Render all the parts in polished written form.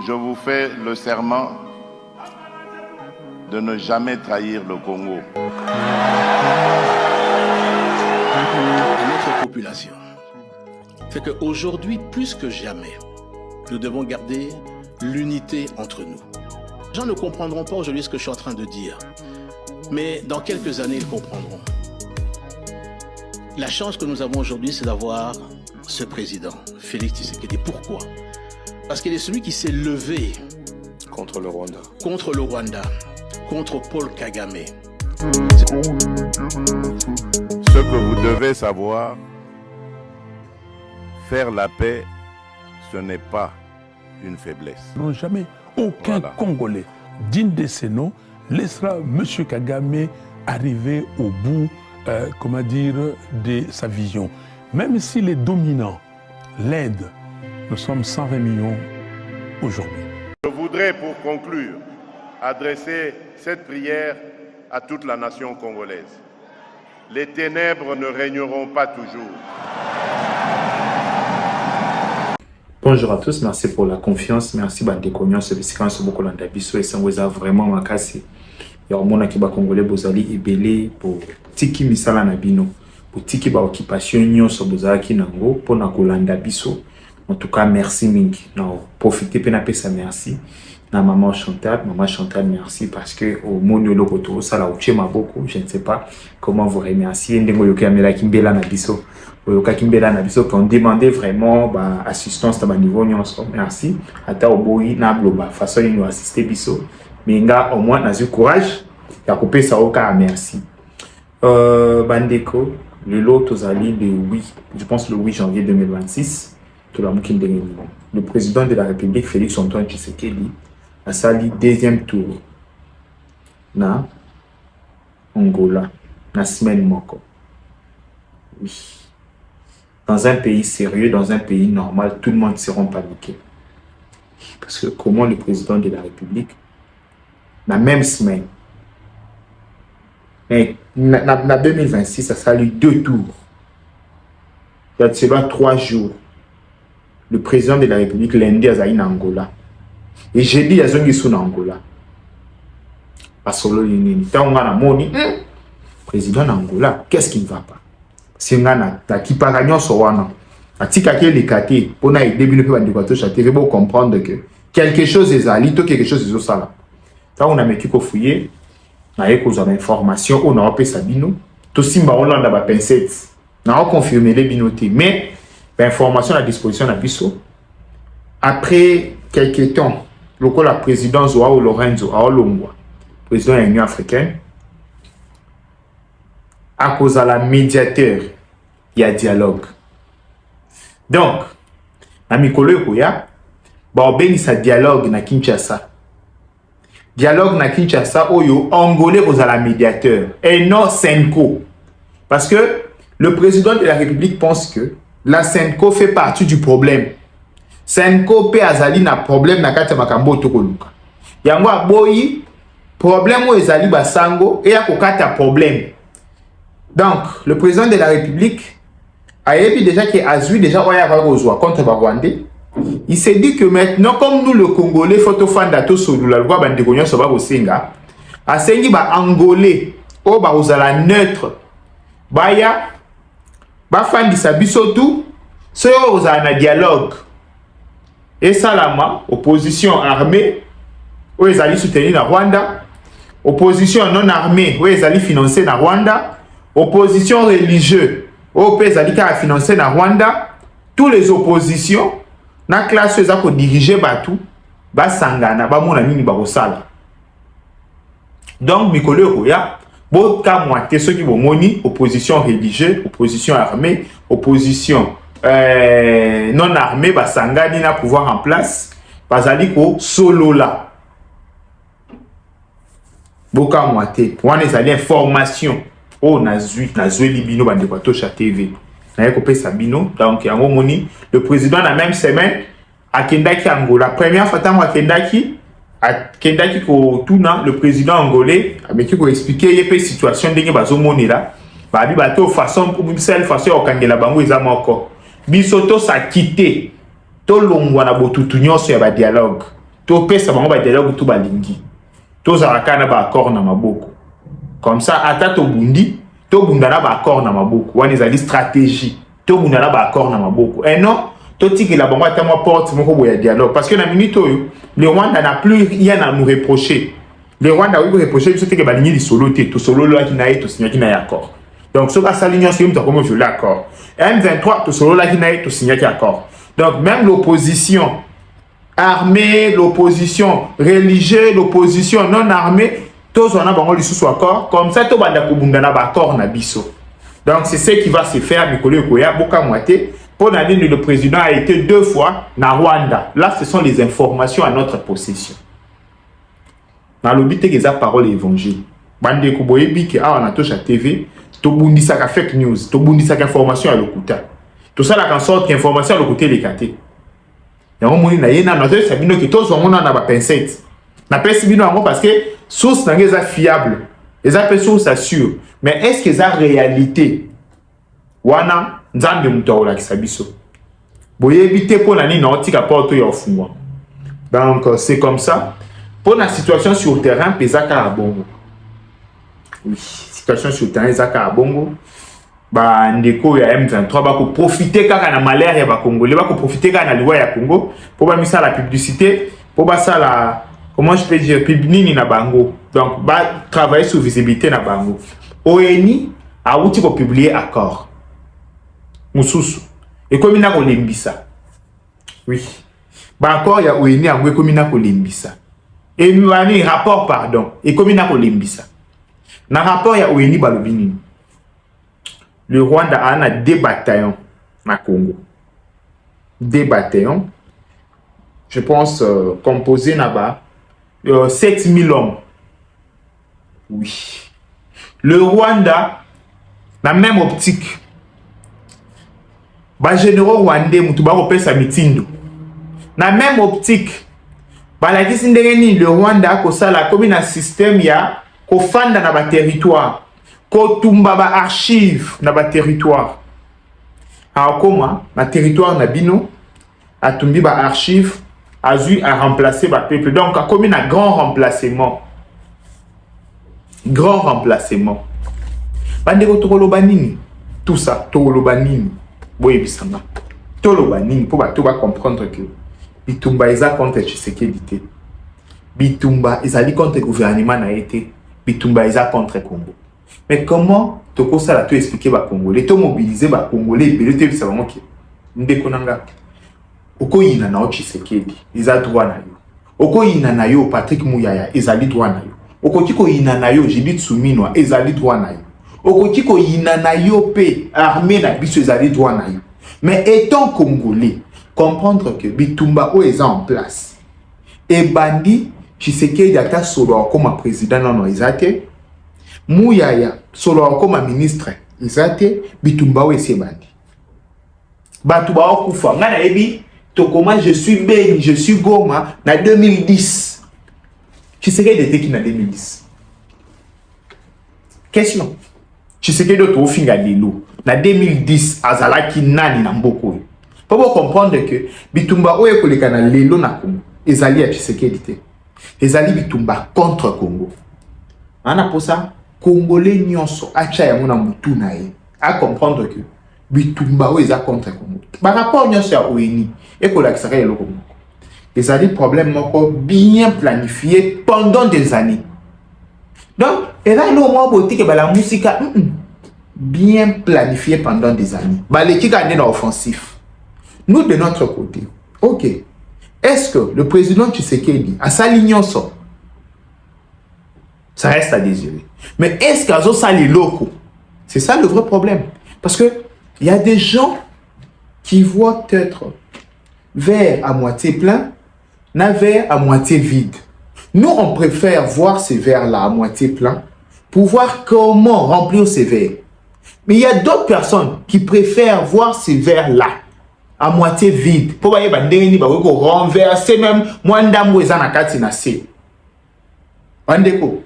je vous fais le serment de ne jamais trahir le Congo. À notre population, c'est qu'aujourd'hui, plus que jamais, nous devons garder l'unité entre nous. Les gens ne comprendront pas aujourd'hui ce que je suis en train de dire, mais dans quelques années, ils comprendront. La chance que nous avons aujourd'hui, c'est d'avoir ce président, Félix Tshisekedi. Pourquoi? Parce qu'il est celui qui s'est levé contre le Rwanda, contre Paul Kagame. Ce que vous devez savoir, faire la paix, ce n'est pas une faiblesse. Non, jamais aucun Congolais digne de ces noms laissera M. Kagame arriver au bout, de sa vision. Même si les dominants l'aident, nous sommes 120 millions aujourd'hui. Je voudrais, pour conclure, adresser cette prière à toute la nation congolaise. Les ténèbres ne régneront pas toujours. Bonjour à tous, merci pour la confiance, merci Bandekognon, ce séquence beaucoup l'andabiso et ça vous a vraiment makasi. Ya omona ki ba Congolais bozali ebele pour tiki misala na bino, pour tiki ba occupation nyonso bozalaki nango pona kolanda biso. En tout cas, merci mingi. Non, profitez pena pesa merci. Na maman Chantal, merci parce que au monolo koto ça la uchema beaucoup, je ne sais pas comment vous remercier ndengo yoka mela kimbela na biso. Yoka kimbela na biso qu'on demandait vraiment bah assistance à niveau nyonso. Merci. Ata oboyi na bloba façon nous assister biso. Mais nga au moins na eu courage ya couper ça oka merci. Bandeko, le lot tozali le 8, je pense le 8 janvier 2026. Le président de la République, Félix Antoine Tshisekedi, a sali deuxième tour na Angola, na semaine moko. Oui. Dans un pays sérieux, dans un pays normal, tout le monde sera paniqué. Parce que comment le président de la République, la même semaine, mais na 2026, ça sali 2 tours. C'est 3 jours. Le président de la République, lundi, a en Angola. Et jeudi, il y a un en Angola. Parce que le président d'Angola, qu'est-ce qui ne va pas? C'est un qui paragnon sur Wana. A tikake les kate, pour aider le pour comprendre que quelque chose est à l'ito, quelque chose est au sala. Quand on a mis qu'il fouiller, on a eu information, on a appelé Sabino, tout simba on a la pincette, on a confirmé les binotés, mais l'information à disposition de Bisso. Après quelques temps, la présidence de Lorenzo Aolongwa, président de l'Union africaine, à cause de la médiateur, il y a dialogue. Donc, à Mikolo Koya, il y a dialogue na Kinshasa. Dialogue na Kinshasa, oyo angolais aux la médiateur, et non Senko. Parce que le président de la République pense que la Senko fait partie du problème. Senko pe azali na problème na kati makambo tokoluka. Yango aboyi problème o ezali basango et akokata problème. Donc, le président de la République a dit déjà qu'il a vu déjà oya kozwa contre Rwandais. Il s'est dit que maintenant comme nous le Congolais photo fanda to solula lwa bandekonyo so ba kosenga, asengi ba angolais o ba ozala neutre. Baya bafandisa biso tout ce aux un dialogue et salama opposition armée où ils allaient soutenir la Rwanda, opposition non armée où ils allaient financer la Rwanda, opposition religieuse où ils allaient financer la Rwanda, tous les oppositions na classe eza ko diriger batu ba sangana ba mona nini ba kosala. Donc mikolo koya bo ka moite ceux qui vont moni opposition religieuse, opposition armée, opposition non armée ba sangani na pouvoir en place bazali ko solo là. Bo ka moite wana ezali information o na zui libino bande kwa Tosha TV. Na yeko pesa bino donc yango moni le président la même semaine a kendaki Angola première fois tant kendaki ko tuna le président angolais avec qui ko expliquer yepé situation ndenge bazomonela ba bi bato façon pour seule façon okangela bango eza moko biso to sa quitter to longwa na botutu nyonso ya ba dialogue topesa bango ba dialogue tout balingi tozalaka na ba accord na maboko comme ça ata tobundi tobundana ba accord na maboko wana ezali stratégie tobundana ba accord na maboko et non totikela bango ata mwa porte moko boya dialogue parce que na minute oyo le Rwanda n'a plus rien à nous reprocher. Le Rwanda oui reprocher biso te ke balingi li solo te to solo la ki na ye to signaki na accord donc so ka salignon sur mta comme je l'accord M23 to solo la ki na ye to signaki accord donc même l'opposition armée, l'opposition religieuse, l'opposition non armée, tous on a bango lisusu accord, comme ça to banda kubundana ba accord na biso. Donc c'est ce qui va se faire Mikolo Koya boka moité pour l'année le président a été 2 fois na Rwanda. Là ce sont les informations à notre possession. Dans l'obité que ça parole évangile. Bande ko boyebi ke a on a touche à TV, to bundisa ka fake news, to bundisa ka information à lokuta. Tout ça la kan sorte information à lokuta les katé. Yango moni na yena na tose sabino ki tozo ngona na ba pincette na pesi bino yango parce que source na ngeza fiable eza pe source assure mais est-ce que ça réalité wana nzambe mutola kisabiso boyebi te pona ni na otika porto ya ofungwa donc c'est comme ça pour la situation sur le terrain pesaka à bongo oui situation sur le terrain ezaka à bongo ba ndeko ya M23 ba ko profiter kaka na malheur ya ba congolais ba ko profiter kaka na liwa ya Congo pour ba misa la publicité pour ba ça la comment je peux dire publini na bango donc ba travailler sur visibilité na bango ONI a outi ko publier accord mususu et comme na ko lembisa oui ba accord ya ONI a ngwe comme na ko lembisa et mani rapport pardon et comme na ko lembisa na rapport ya ONI ba lobini le Rwanda a 2 bataillons na Congo. 2 bataillons, je pense, composés là-bas, 7000 hommes. Oui. Le Rwanda, la même optique. Ba généraux rwandais, mutuba repère sa mitindo. La même optique. Ba la kisindengeni, le Rwanda a kosala comme un système ya kofanda na ba territoire. Kotumba ba archive na ba territoire. Akoma na territoire na bino atumbi ba archive azu a remplacer ba peuple. Donc a comme un grand remplacement. Grand remplacement. Bande ko tokoloba nini? Tout ça tokoloba nini? Boye bisanga. Toloba nini pour ba to ba comprendre que Bitumba eza contre Tshisekedi te. Bitumba ezali contre gouvernement na été. Bitumba eza contre Congo. Mais comment toko ça la tout expliquer ba Congolais, to mobiliser ba Congolais belé te bisa bango ki ndeko nanga. Oko yina na Tshisekedi, eza droit na yo. Oko yina na yo Patrick Muyaya, ezali droit na yo. Oko tiko yina na yo Judith Suminwa, ezali droit na yo. Oko tiko yina na yo pe armée na biso ezali droit na yo. Mais étant Congolais, comprendre que Bitumba o est en place. Et bandi Tshisekedi ata solo comme président non ezate. Muyaya solo comme ministre ezate Bitumba o ese bandi. Batuba o kufa ngana ebi to comment je suis Beni, je suis Goma na 2010. Tshisekedi était qui na 2010. Question. Tshisekedi to finga lelo na 2010 azalaki nani na mboko. Pour vous comprendre que Bitumba oye koleka na lelo na Congo ezali ya Tshisekedi te. Ezali Bitumba contre Congo. Ana pour ça Congolais nyonso acha ya mona mutu na ye a comprendre que Bitumba oye eza contre Congo. Par rapport nyonso ya ONI et kolakisaka yelo Congo. Ezali problème moko bien planifié pendant des années. Donc ezali no mo botique ba la musique bien planifié pendant des années. Ba l'équipe a été offensif. Nous, de notre côté, ok, est-ce que le président Tshisekedi a sa ligne ça? Ça reste à désirer. Mais est-ce qu'il y a ça les locaux? C'est ça le vrai problème. Parce que il y a des gens qui voient peut-être verre à moitié plein, un verre à moitié vide. Nous, on préfère voir ces verres-là à moitié plein pour voir comment remplir ces verres. Mais il y a d'autres personnes qui préfèrent voir ces verres-là à moitié vide. Pour voyez bandeni ba ko renverser même mwandambo eza na kati na se. Bandeko,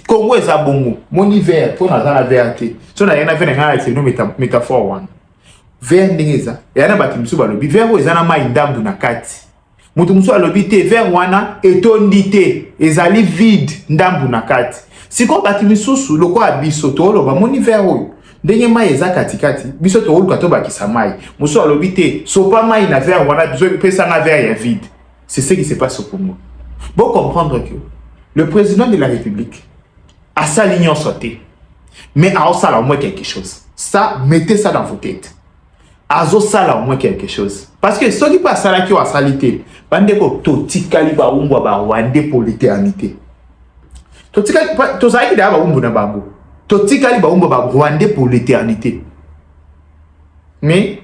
Congo eza bongo, mon hiver pour na la vérité. So na yana vena ngala c'est une métaphore wana. Ver ndengeza, yana batimsu balobi ver eza na mai ndambu na kati. moto musu alobi te vers wana etondi te ezali vide ndambu na kati siko bati misusu lokola biso toloba moni vers oyo ndenge mai eza katikati biso toluka tobakisa mai musu alobi te sopa mai na vers wana biso pesanga vers ya vide. C'est ce qui se passe au Congo. Bon comprendre que le président de la République a sa ligne sautée, mais a aussi au moins quelque chose. Ça, mettez ça dans vos têtes. Azo sala au moins quelque chose. Parce que ceux qui passent à la qui ont salité, bande ko totikali ba umbo ba wande pour l'éternité. Totikali to za ki da ba umbo na bango. Totikali ba umbo ba wande pour l'éternité. Mais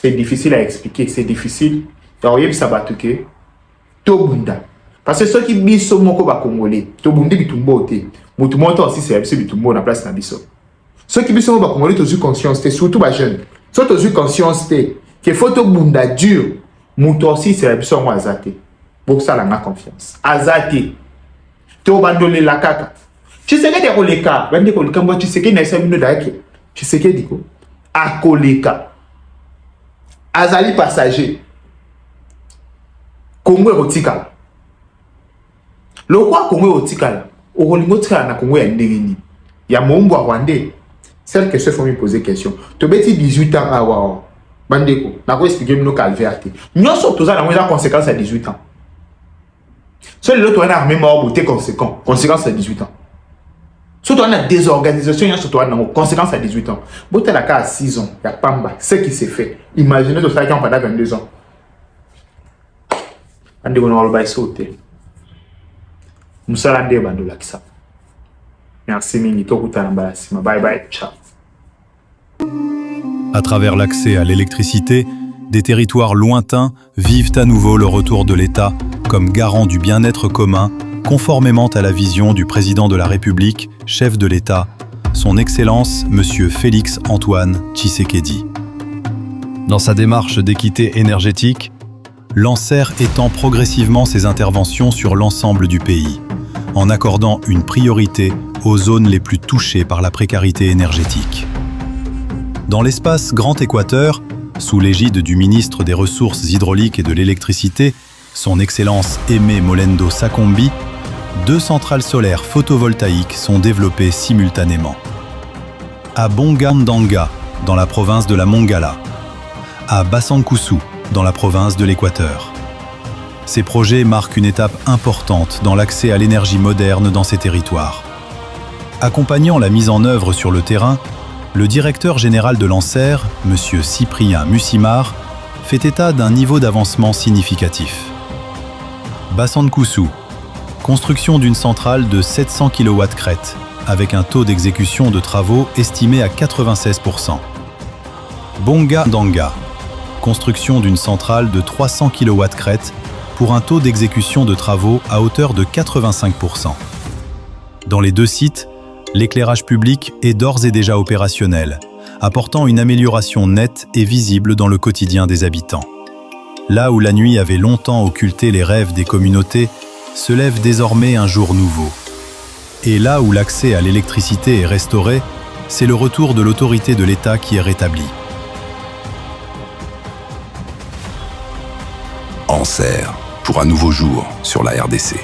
c'est difficile à expliquer, c'est difficile. D'ailleurs, ça va toucher. Tobunda. Parce que ceux qui biso moko ba congolais, tobundi bitumbo te. Mutumoto aussi c'est absolument bitumbo na place na biso. Ceux qui biso ba congolais tozu conscience te, surtout ba jeune. Ceux tozu conscience te que faut tobunda dur. Muto aussi c'est biso mo azate. Pour ça la na confiance. Azate. To bandole la kaka. Tu sais que des koleka, bande koleka moi tu sais que na sa mino dake. Tu sais que diko. Akoleka. Azali passager. Congo erotika. Lokwa Congo erotika. Okolingo tika na Congo ya ndengeni. Ya mombo Rwandais. Celle que se faut me poser question. Tobeti 18 ans à wa. Bandeko, na ko expliquer mino calverte. Nyoso toza na moza conséquence à 18 ans. Seul l'autre on a armé mort beauté conséquent. Conséquence à 18 ans. Surtout on a désorganisation, il y a surtout une conséquence à 18 ans. Beauté la cas à 6 ans, il y a pamba, ce qui s'est fait. Imaginez tout ça qui ont pendant 22 ans. Ande on va sauter. Musala nde bandola kisa. Merci mingi tokuta na balasima. Bye bye, ciao. À travers l'accès à l'électricité, des territoires lointains vivent à nouveau le retour de l'État comme garant du bien-être commun, conformément à la vision du président de la République, chef de l'État, son Excellence Monsieur Félix Antoine Tshisekedi. Dans sa démarche d'équité énergétique, l'ANSER étend progressivement ses interventions sur l'ensemble du pays, en accordant une priorité aux zones les plus touchées par la précarité énergétique. Dans l'espace Grand Équateur, sous l'égide du ministre des Ressources hydrauliques et de l'électricité, son Excellence Aimé Molendo Sakombi, 2 centrales solaires photovoltaïques sont développées simultanément. À Bonga-Ndanga, dans la province de la Mongala, à Basankusu, dans la province de l'Équateur. Ces projets marquent une étape importante dans l'accès à l'énergie moderne dans ces territoires. Accompagnant la mise en œuvre sur le terrain, le directeur général de l'ANSER, M. Cyprien Mussimar, fait état d'un niveau d'avancement significatif. Basankusu, construction d'une centrale de 700 kW crête, avec un taux d'exécution de travaux estimé à 96%. Bonga-Ndanga, construction d'une centrale de 300 kW crête pour un taux d'exécution de travaux à hauteur de 85%. Dans les 2 sites, l'éclairage public est d'ores et déjà opérationnel, apportant une amélioration nette et visible dans le quotidien des habitants. Là où la nuit avait longtemps occulté les rêves des communautés, se lève désormais un jour nouveau. Et là où l'accès à l'électricité est restauré, c'est le retour de l'autorité de l'État qui est rétabli. ANSER, pour un nouveau jour sur la RDC.